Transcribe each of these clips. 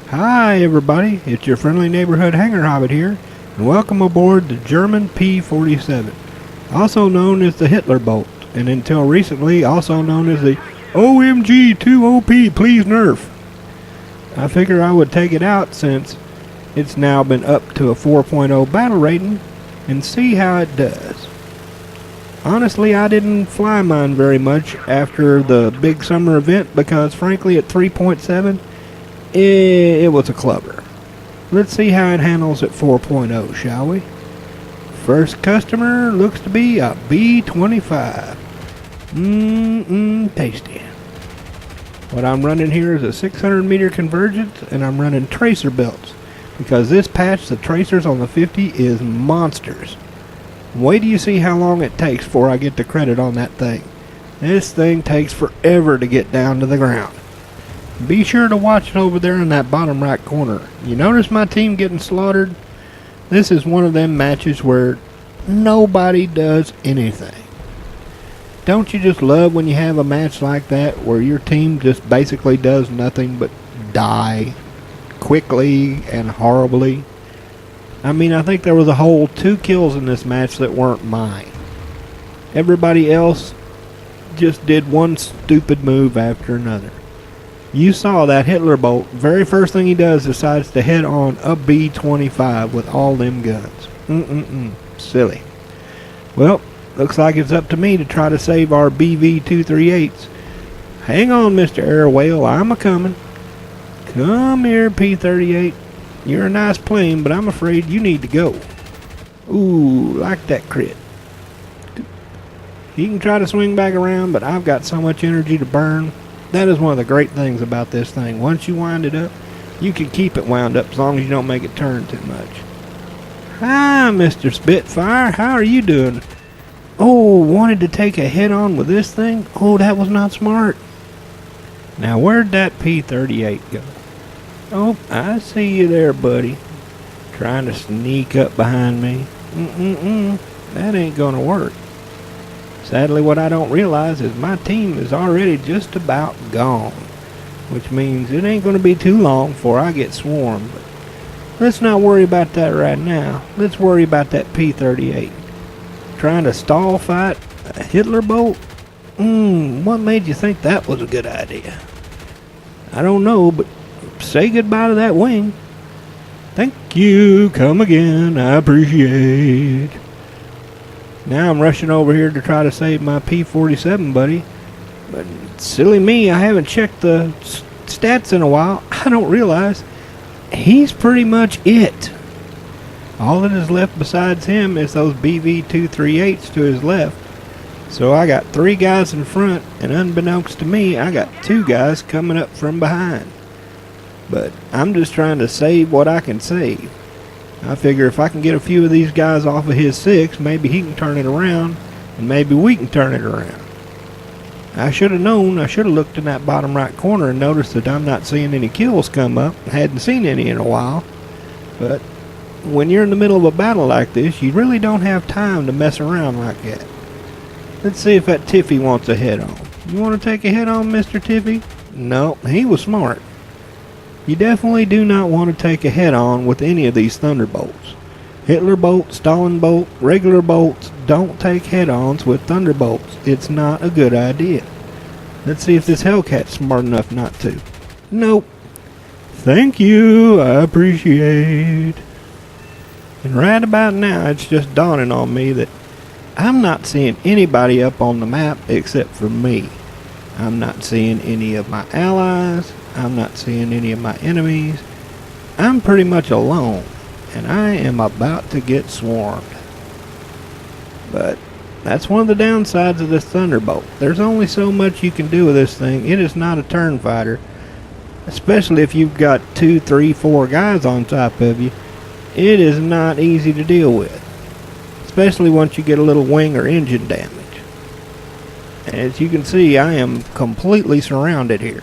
Hi everybody, it's your friendly neighborhood hangar hobbit here, and welcome aboard the German P-47, also known as the Hitlerbolt, and until recently also known as the OMG 2OP Please Nerf. I figure I would take it out since it's now been up to a 4.0 battle rating and see how it does. Honestly, I didn't fly mine very much after the big summer event because frankly at 3.7 it was a clubber. Let's see how it handles at 4.0, shall we? First customer looks to be a B-25. Tasty. What I'm running here is a 600 meter convergence, and I'm running tracer belts because this patch, the tracers on the 50, is monsters. Wait till you see how long it takes before I get the credit on that thing. This thing takes forever to get down to the ground. Be sure to watch it over there in that bottom right corner. You notice my team getting slaughtered? This is one of them matches where nobody does anything. Don't you just love when you have a match like that where your team just basically does nothing but die quickly and horribly? I mean, I think there was a whole 2 kills in this match that weren't mine. Everybody else just did one stupid move after another. You saw that Hitlerbolt, very first thing he does, decides to head on a B-25 with all them guns. Silly. Well, looks like it's up to me to try to save our BV-238s. Hang on, Mr. Air Whale, I'm a-coming. Come here, P-38. You're a nice plane, but I'm afraid you need to go. Ooh, like that crit. He can try to swing back around, but I've got so much energy to burn. That is one of the great things about this thing. Once you wind it up, you can keep it wound up as long as you don't make it turn too much. Hi, Mr. Spitfire. How are you doing? Oh, wanted to take a head-on with this thing? Oh, that was not smart. Now, where'd that P-38 go? Oh, I see you there, buddy. Trying to sneak up behind me. That ain't gonna work. Sadly, what I don't realize is my team is already just about gone, which means it ain't going to be too long before I get swarmed. But let's not worry about that right now. Let's worry about that P-38. Trying to stall fight a Hitlerbolt? What made you think that was a good idea? I don't know, but say goodbye to that wing. Thank you. Come again. I appreciate. Now I'm rushing over here to try to save my P-47 buddy. But silly me, I haven't checked the stats in a while. I don't realize he's pretty much it. All that is left besides him is those BV-238s to his left. So I got 3 guys in front, and unbeknownst to me, I got 2 guys coming up from behind. But I'm just trying to save what I can save. I figure if I can get a few of these guys off of his 6, maybe he can turn it around, and maybe we can turn it around. I should have known. I should have looked in that bottom right corner and noticed that I'm not seeing any kills come up. I hadn't seen any in a while. But when you're in the middle of a battle like this, you really don't have time to mess around like that. Let's see if that Tiffy wants a head-on. You want to take a head-on, Mr. Tiffy? No, he was smart. You definitely do not want to take a head-on with any of these Thunderbolts. Hitlerbolt, Stalinbolt, regular bolts, don't take head-ons with Thunderbolts. It's not a good idea. Let's see if this Hellcat's smart enough not to. Nope. Thank you, I appreciate. And right about now, it's just dawning on me that I'm not seeing anybody up on the map except for me. I'm not seeing any of my allies. I'm not seeing any of my enemies. I'm pretty much alone, and I am about to get swarmed. But that's one of the downsides of this Thunderbolt. There's only so much you can do with this thing. It is not a turn fighter, especially if you've got 2, 3, 4 guys on top of you. It is not easy to deal with, especially once you get a little wing or engine damage. As you can see, I am completely surrounded here.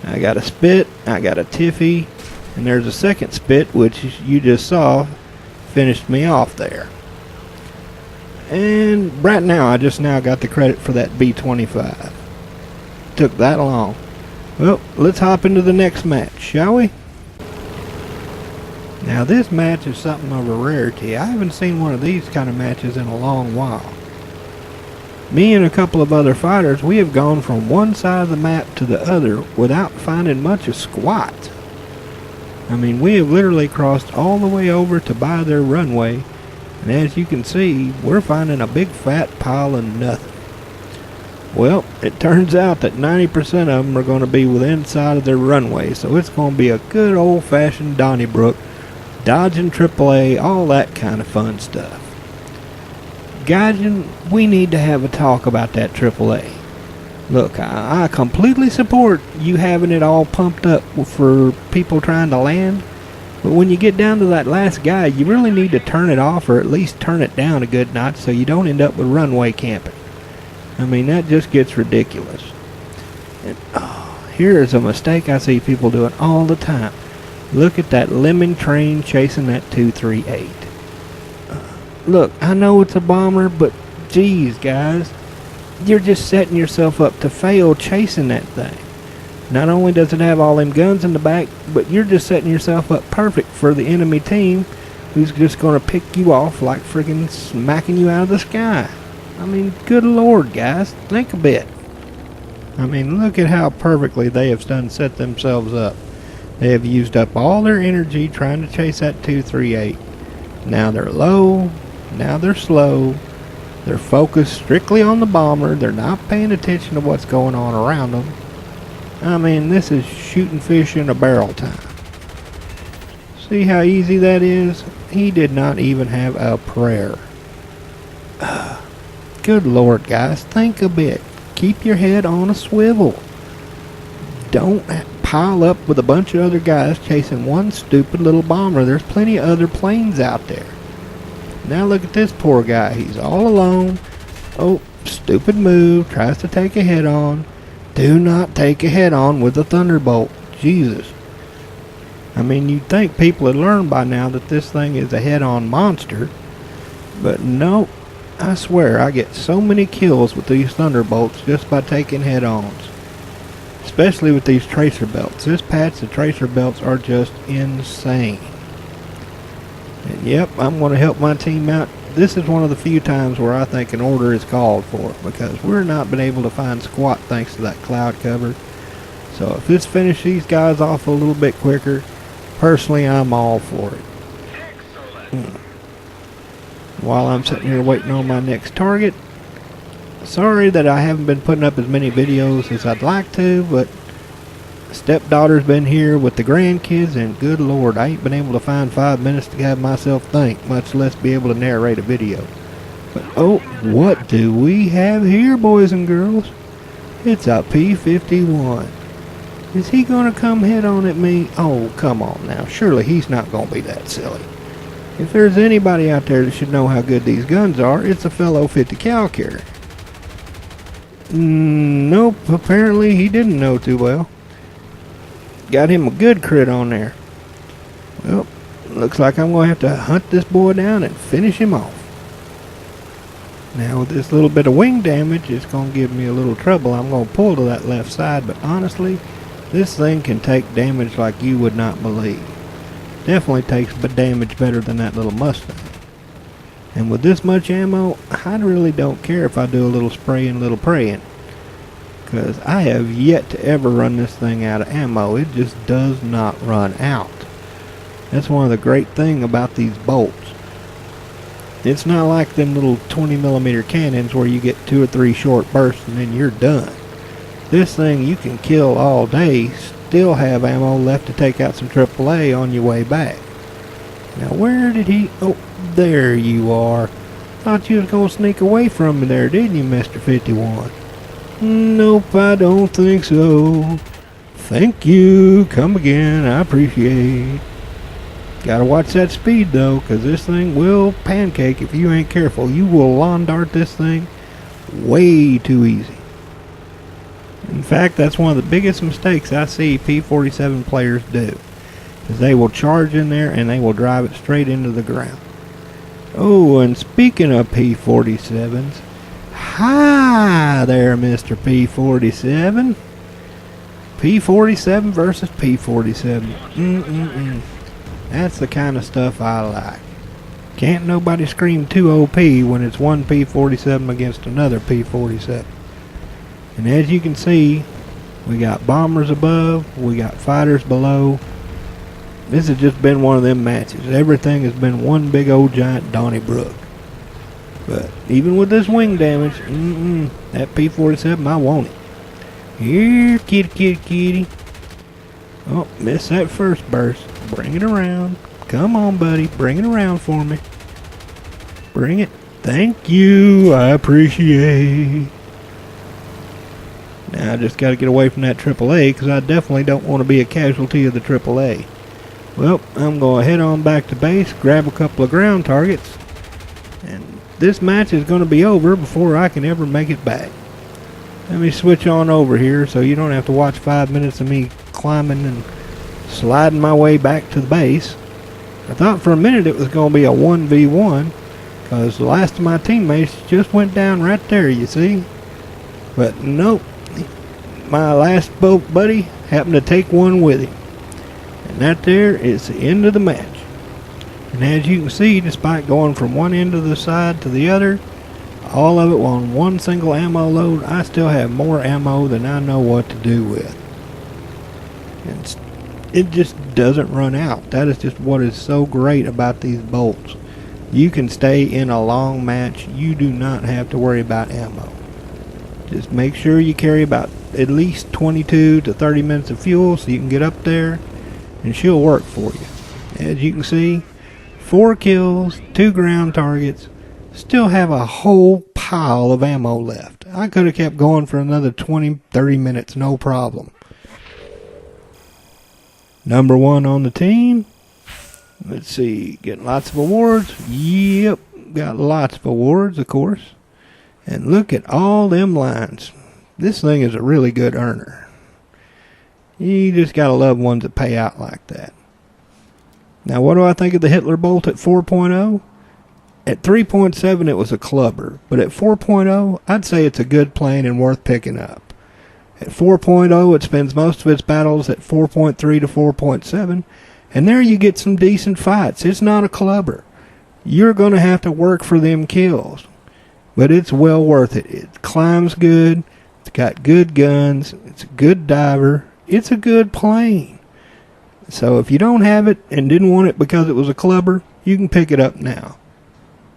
I got a Spit, I got a Tiffy, and there's a second Spit, which you just saw finished me off there. And right now, I just now got the credit for that B-25. Took that long. Well, let's hop into the next match, shall we? Now this match is something of a rarity. I haven't seen one of these kind of matches in a long while. Me and a couple of other fighters, we have gone from one side of the map to the other without finding much of squat. I mean, we have literally crossed all the way over to by their runway, and as you can see, we're finding a big fat pile of nothing. Well, it turns out that 90% of them are going to be within inside of their runway, so it's going to be a good old-fashioned Donnybrook, dodging AAA, all that kind of fun stuff. Gaijin, we need to have a talk about that AAA. Look, I completely support you having it all pumped up for people trying to land, but when you get down to that last guy, you really need to turn it off or at least turn it down a good notch so you don't end up with runway camping. I mean, that just gets ridiculous. And here is a mistake I see people doing all the time. Look at that lemming train chasing that 238. Look, I know it's a bomber, but geez, guys, you're just setting yourself up to fail chasing that thing. Not only does it have all them guns in the back, but you're just setting yourself up perfect for the enemy team who's just going to pick you off like friggin' smacking you out of the sky. I mean, good lord, guys, think a bit. I mean, look at how perfectly they have set themselves up. They have used up all their energy trying to chase that 238. Now they're low, now they're slow. They're focused strictly on the bomber. They're not paying attention to what's going on around them. I mean, this is shooting fish in a barrel time. See how easy that is? He did not even have a prayer. Good lord, guys, think a bit. Keep your head on a swivel. Don't pile up with a bunch of other guys chasing one stupid little bomber. There's plenty of other planes out there. Now look at this poor guy. He's all alone. Oh, stupid move. Tries to take a head-on. Do not take a head-on with a Thunderbolt. Jesus. I mean, you'd think people had learned by now that this thing is a head-on monster. But no. I swear, I get so many kills with these Thunderbolts just by taking head-ons. Especially with these tracer belts. This patch, the tracer belts are just insane. And yep, I'm going to help my team out. This is one of the few times where I think an order is called for, because we're not been able to find squat thanks to that cloud cover. So if this finishes these guys off a little bit quicker, personally I'm all for it. While I'm sitting here waiting on my next target, sorry that I haven't been putting up as many videos as I'd like to, but stepdaughter's been here with the grandkids, and good lord, I ain't been able to find 5 minutes to have myself think, much less be able to narrate a video. But oh, what do we have here, boys and girls? It's a P-51. Is he gonna come head on at me? Oh, come on now, surely he's not gonna be that silly. If there's anybody out there that should know how good these guns are, it's a fellow 50 cal carrier. Nope, apparently he didn't know too well. Got him a good crit on there. Well, looks like I'm going to have to hunt this boy down and finish him off. Now with this little bit of wing damage, it's going to give me a little trouble. I'm going to pull to that left side, but honestly, this thing can take damage like you would not believe. Definitely takes damage better than that little Mustang. And with this much ammo, I really don't care if I do a little spraying, a little praying. Because I have yet to ever run this thing out of ammo. It just does not run out. That's one of the great things about these bolts. It's not like them little 20mm cannons where you get 2 or 3 short bursts and then you're done. This thing you can kill all day, still have ammo left to take out some AAA on your way back. Now where did he... Oh, there you are. Thought you was going to sneak away from me there, didn't you, Mr. 51? Nope, I don't think so. Thank you. Come again. I appreciate. Gotta watch that speed though, because this thing will pancake if you ain't careful. You will lawn dart this thing way too easy. In fact, that's one of the biggest mistakes I see P-47 players do. Is they will charge in there and they will drive it straight into the ground. Oh, and speaking of P-47s, hi there, Mr. P-47. P-47 versus P-47. That's the kind of stuff I like. Can't nobody scream too OP when it's one P-47 against another P-47. And as you can see, we got bombers above, we got fighters below. This has just been one of them matches. Everything has been one big old giant Donnybrook. But even with this wing damage, that P-47, I want it. Here, kitty, kitty, kitty. Oh, missed that first burst. Bring it around. Come on, buddy. Bring it around for me. Bring it. Thank you. I appreciate. Now I just got to get away from that AAA because I definitely don't want to be a casualty of the AAA. Well, I'm going to head on back to base, grab a couple of ground targets, and this match is going to be over before I can ever make it back. Let me switch on over here so you don't have to watch 5 minutes of me climbing and sliding my way back to the base. I thought for a minute it was going to be a 1v1 because the last of my teammates just went down right there, you see. But nope, my last boat buddy happened to take one with him. And that there is the end of the match. And as you can see, despite going from one end of the side to the other, all of it on one single ammo load, I still have more ammo than I know what to do with. And it just doesn't run out. That is just what is so great about these bolts. You can stay in a long match. You do not have to worry about ammo. Just make sure you carry about at least 22 to 30 minutes of fuel so you can get up there and she'll work for you. As you can see, 4 kills, 2 ground targets, still have a whole pile of ammo left. I could have kept going for another 20-30 minutes, no problem. Number 1 on the team. Let's see, getting lots of awards. Yep, got lots of awards, of course. And look at all them lines. This thing is a really good earner. You just gotta love ones that pay out like that. Now, what do I think of the Hitlerbolt at 4.0? At 3.7, it was a clubber. But at 4.0, I'd say it's a good plane and worth picking up. At 4.0, it spends most of its battles at 4.3 to 4.7. And there you get some decent fights. It's not a clubber. You're going to have to work for them kills. But it's well worth it. It climbs good. It's got good guns. It's a good diver. It's a good plane. So if you don't have it and didn't want it because it was a clubber, you can pick it up now.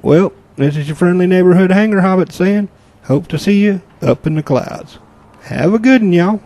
Well, this is your friendly neighborhood hangar hobbit saying, hope to see you up in the clouds. Have a good one, y'all.